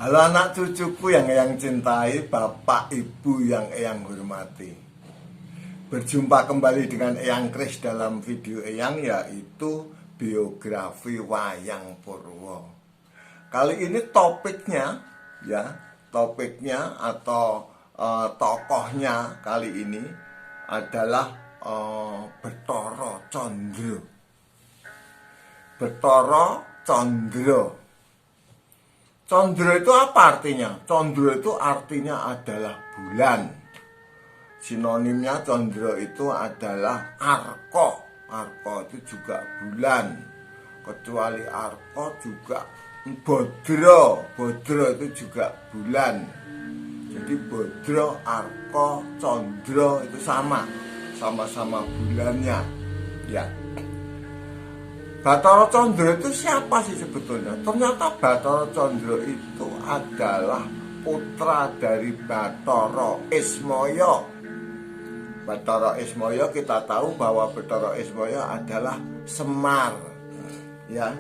Halo anak cucuku yang Eyang cintai, Bapak Ibu yang Eyang hormati. Berjumpa kembali dengan Eyang Kris dalam video Eyang, yaitu biografi Wayang Purwo. Kali ini topiknya atau tokohnya kali ini adalah Bathara Candra. Bathara Candra. Candra itu apa artinya? Candra itu artinya adalah bulan. Sinonimnya Candra itu adalah arko. Arko itu juga bulan. Kecuali arko juga bodro. Bodro itu juga bulan. Jadi bodro, arko, Candra itu sama-sama bulannya. Ya. Bathara Candra itu siapa sih sebetulnya? Ternyata Bathara Candra itu adalah putra dari Bathara Ismaya. Bathara Ismaya kita tahu bahwa Bathara Ismaya adalah Semar. Ya.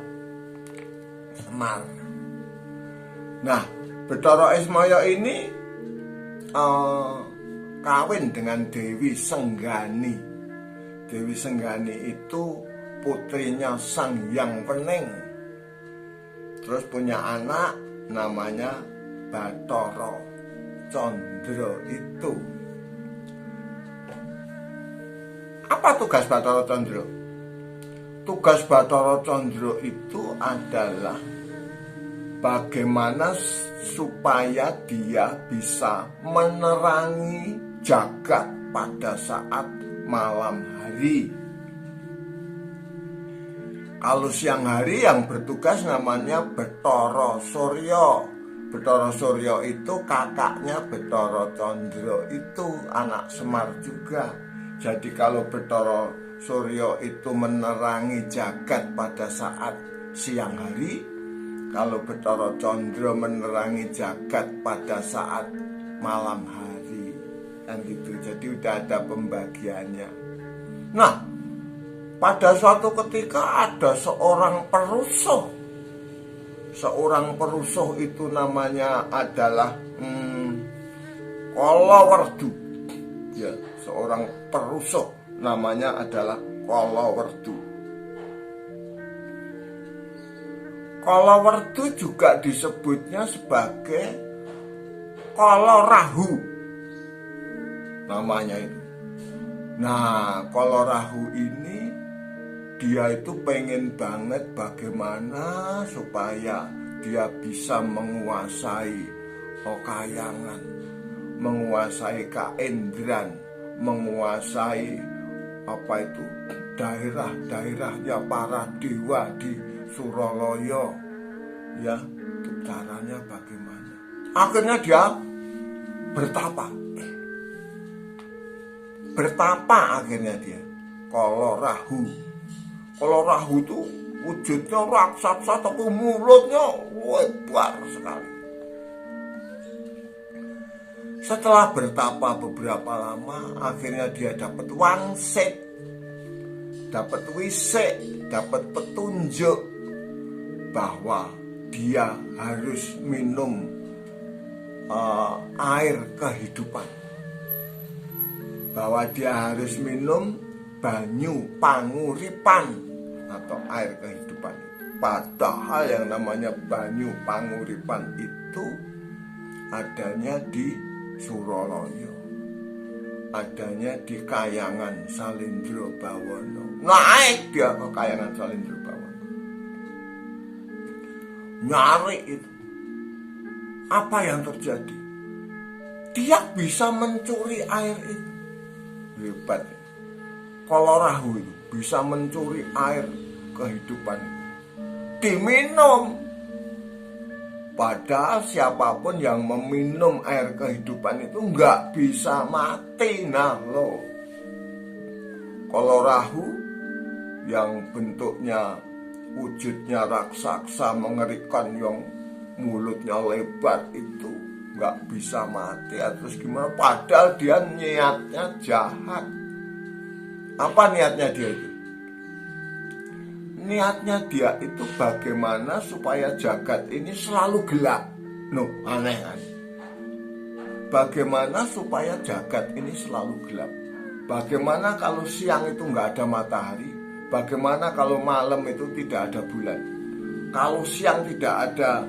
Semar. Nah, Bathara Ismaya ini kawin dengan Dewi Senggani. Dewi Senggani itu putrinya Sang Hyang Wening. Terus punya anak namanya Bathara Candra itu. Apa tugas Bathara Candra? Tugas Bathara Candra itu adalah bagaimana supaya dia bisa menerangi jagat pada saat malam hari. Kalau siang hari yang bertugas namanya Bathara Surya. Bathara Surya itu kakaknya Bathara Candra, itu anak Semar juga. Jadi kalau Bathara Surya itu menerangi jagat pada saat siang hari, kalau Bathara Candra menerangi jagat pada saat malam hari. Kan gitu. Jadi udah ada pembagiannya. Nah, pada suatu ketika ada seorang perusuh. Seorang perusuh itu namanya adalah Kalawerdu. Ya, seorang perusuh namanya adalah Kalawerdu. Kalawerdu juga disebutnya sebagai Kalarahu. Namanya itu. Nah, Kalarahu ini dia itu pengen banget bagaimana supaya dia bisa menguasai Okayangan, menguasai Kaendran, menguasai daerah-daerahnya para dewa di Suralaya. Ya, itu caranya bagaimana? Akhirnya dia bertapa. Bertapa akhirnya dia. Kalarahu. Kalarahu itu wujudnya raksasa tapi mulutnya lebar sekali. Setelah bertapa beberapa lama, akhirnya dia dapat wangsit, dapat wisik, dapat petunjuk bahwa dia harus minum air kehidupan. Bahwa dia harus minum banyu panguripan atau air kehidupan. Padahal yang namanya banyu panguripan itu adanya di Suralaya, adanya di Kayangan Salendra Bawana. Naik dia ke Kayangan Salendra Bawana, nyari itu. Apa yang terjadi? Dia bisa mencuri air itu. Hebat. Kalarahu itu bisa mencuri air kehidupan itu, diminum. Padahal siapapun yang meminum air kehidupan itu nggak bisa mati. Nah lo, Kalarahu yang bentuknya wujudnya raksasa mengerikan, yang mulutnya lebar itu nggak bisa mati. Terus gimana? Padahal dia niatnya jahat. Apa niatnya dia itu? Niatnya dia itu bagaimana supaya jagat ini selalu gelap. Aneh kan? Bagaimana supaya jagat ini selalu gelap? Bagaimana kalau siang itu nggak ada matahari? Bagaimana kalau malam itu tidak ada bulan? Kalau siang tidak ada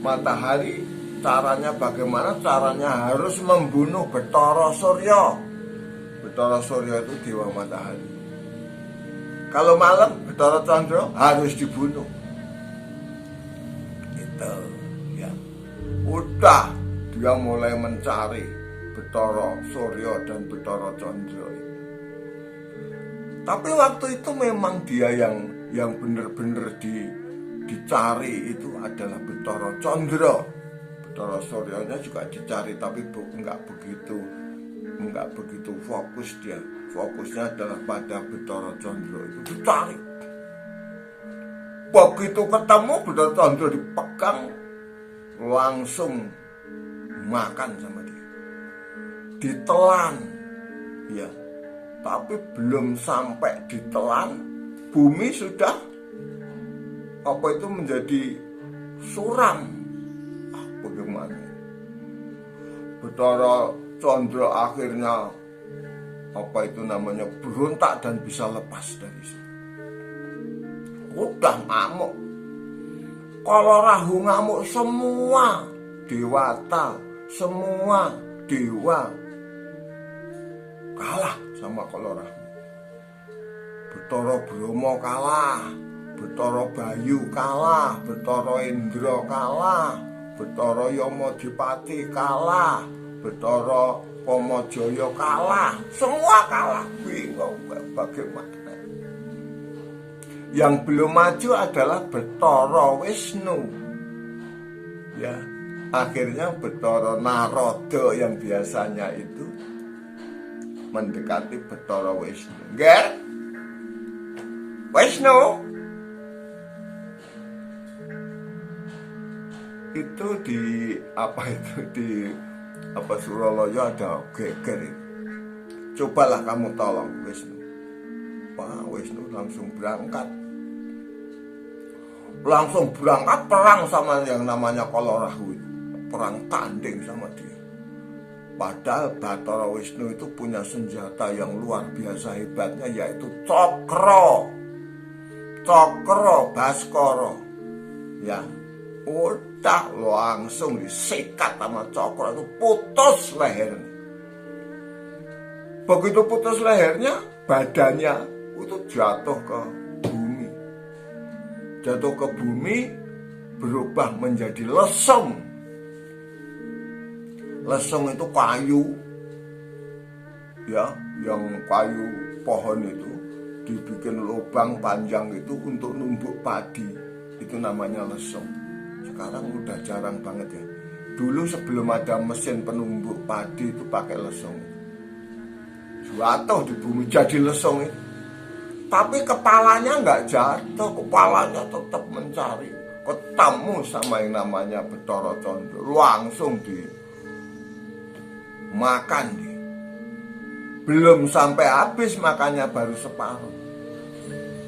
matahari, caranya bagaimana? Caranya harus membunuh Bathara Surya. Bathara Surya itu dewa matahari. Kalau malam Bathara Candra harus dibunuh. Itu ya. Udah dia mulai mencari Bathara Surya dan Bathara Candra. Tapi waktu itu memang dia yang benar-benar dicari itu adalah Bathara Candra. Bathara Suryanya juga dicari, tapi enggak begitu fokus dia. Fokusnya adalah pada Bathara Candra itu dicari. Begitu ketemu Bathara Candra dipegang, langsung makan sama dia, ditelan, ya. Tapi belum sampai ditelan, bumi sudah menjadi suram. Bagaimana? Bathara Candra akhirnya berontak dan bisa lepas dari situ. Udah ngamuk. Kalau Rahu ngamuk, semua dewata, semua dewa kalah sama kalau Rahu. Bathara Brahma kalah, Bathara Bayu kalah, Bathara Indra kalah, Bathara Yamadipati kalah, Bathara Kamajaya kalah, semua kalah. Bingung bagaimana. Yang belum maju adalah Bathara Wisnu. Ya, akhirnya Bathara Narada yang biasanya itu mendekati Bathara Wisnu. Nggak? Wisnu itu di Suralaya ada geger. Cobalah kamu tolong Wisnu. Pak Wisnu langsung berangkat perang sama yang namanya Kalarahu itu. Perang tanding sama dia. Padahal Bathara Wisnu itu punya senjata yang luar biasa hebatnya, yaitu Cakra Baskara. Ya, udah langsung disikat sama Cakra itu, putus lehernya. Begitu putus lehernya, badannya itu jatuh ke bumi, berubah menjadi lesung. Lesung itu kayu, ya, yang kayu pohon itu dibikin lubang panjang itu untuk numbuk padi, itu namanya lesung. Sekarang udah jarang banget ya. Dulu sebelum ada mesin penumbuk padi itu pakai lesung. Jatuh di bumi jadi lesung itu. Tapi kepalanya nggak jatuh, kepalanya tetap mencari. Ketemu sama yang namanya Bathara Candra, langsung dimakan dia. Belum sampai habis makannya, baru separuh.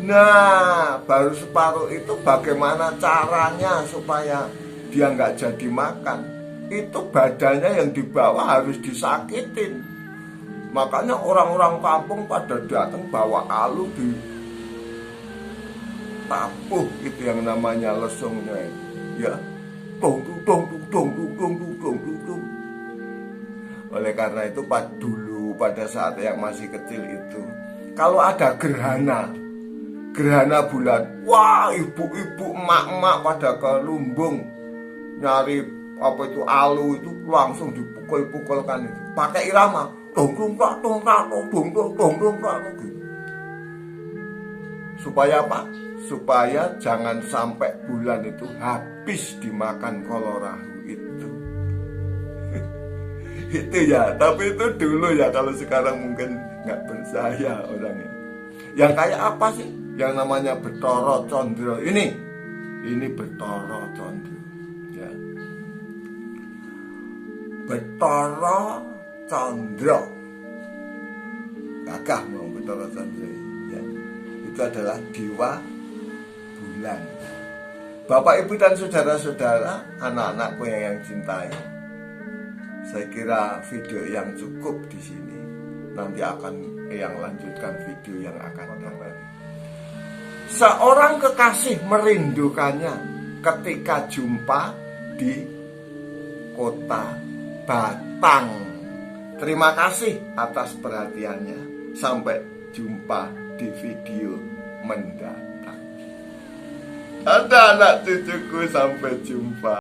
Nah, baru separuh itu bagaimana caranya supaya dia nggak jadi makan? Itu badannya yang dibawa harus disakitin. Makanya orang-orang kampung pada datang bawa alu di tabuh itu yang namanya lesungnya, ya, dong. Oleh karena itu pada saat yang masih kecil itu, kalau ada gerhana bulan, wah, ibu-ibu emak-emak pada ke lumbung nyari alu itu, langsung dipukul-pukulkan itu pakai irama. Supaya apa? Supaya jangan sampai bulan itu habis dimakan Kalarahu itu. Itu ya, tapi itu dulu ya. Kalau sekarang mungkin nggak percaya orangnya. Yang kayak apa sih? Yang namanya Bathara Candra ini Bathara Candra, ya. Bathara Candra, gagah mau Bathara Candra, ya. Itu adalah dewa bulan. Bapak, Ibu, dan saudara-saudara, anak-anakku yang cintai, saya kira video yang cukup di sini. Nanti akan yang lanjutkan video yang akan datang. Seorang kekasih merindukannya ketika jumpa di kota Batang. Terima kasih atas perhatiannya. Sampai jumpa di video mendatang. Ada anak cucuku, sampai jumpa.